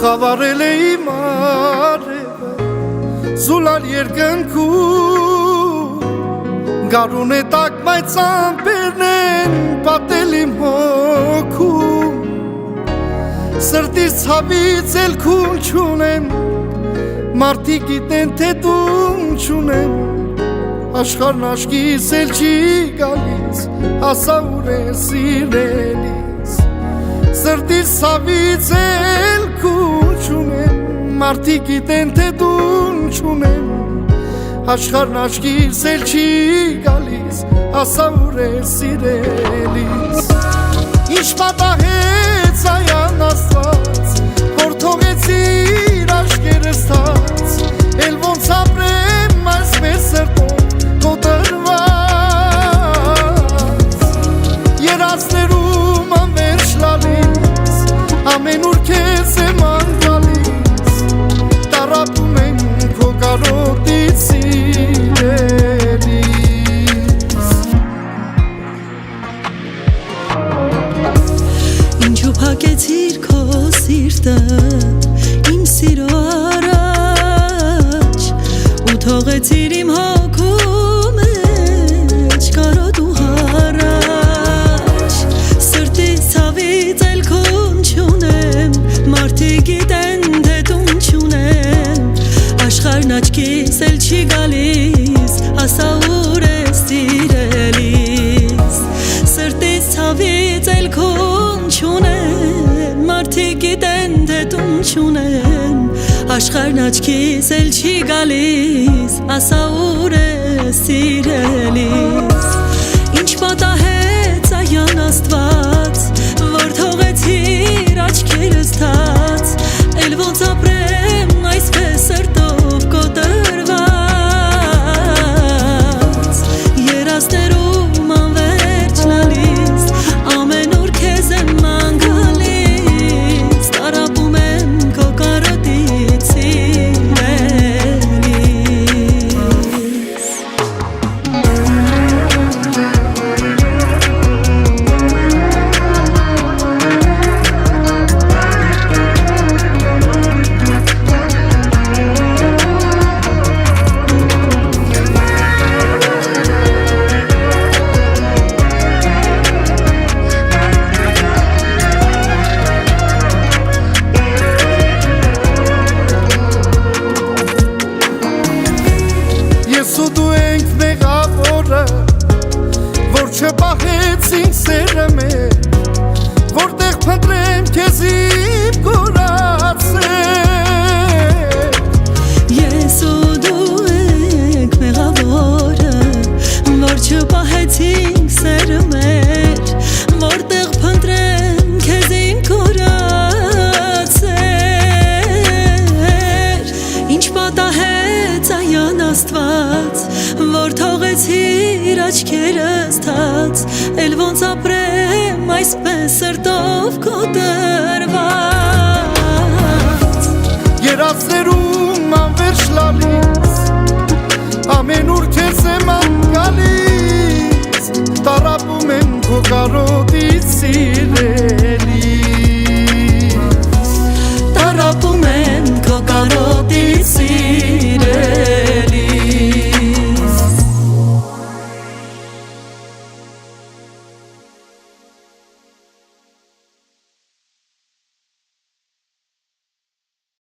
Խավարել է իմ արևը Զուլալ երկնքում Գարուն է տակ բայց ամպերն են Պատել իմ հոգում Սրտիս ցավից էլ քուն չունեմ Մարդիկ գիտեն թե դու չունեմ Աշխարհն աչքիս էլ չի գալիս Ասա ուր է սիրելիս Սրտիս ցավից էլ քուն չունեմ Մարդիկ գիտեն թե դու չունեմ Աշխարհն աչքիս էլ չի գալիս Ասա ուր է սիրելիս Ինչ պատահեց այան Աստված Որ թողեցիր աչքերս թաց Էլ ոնց ապրեմ այսպես սրտով կոտրված Երազներում անվերջ լալիս Ամեն ուր քեզ եմ անգալիս Տառապում եմ քո կարոտից սիրելիս Ինչու փակեցիր քո սիրտը իմ սիրո առաջ ու թողեցիր իմ հոգու մեջ կարոտ ու հարաճ Սրտիս ցավից էլ քուն չունեմ մարդիկ գիտեն թե դու չունեմ Աշխարհն աչքիս էլ չի գալիս ասա ուր ես սիրելիս Սրտիս ցավից էլ քուն չունեմ մարդիկ գիտեն թե դու չունեմ Աշխարհն աչքիս էլ չի գալիս ասա ուր ես սիրելիս Ինչ պատահեց այան Աստված որ թողեցիր աչքերս թաց Էլ ոնց ապրեմ այսպես սրտով կոտրված Երազներում անվերջ լալիս ամեն օր քեզ եմ անգալիս Տառապում եմ քո կարոտից սիրելիս Ես ու դու ենք մեղավորը Որ չպահեցինք սերը մեր Որտեղ փնտրեմ քեզ իմ կորացել Ես ու դու ենք մեղավորը Որ չպահեցինք սերը մեր Որտեղ փնտրեմ քեզ իմ կորացել Ինչ պատահեց այան Աստված Որ թողեցիր աչքերս թաց Էլ ոնց ապրեմ այսպես սրտով կոտրված Երազներում անվերջ լալիս Ամեն ուր քեզ եմ անգալիս Տառապում եմ քո կարոտ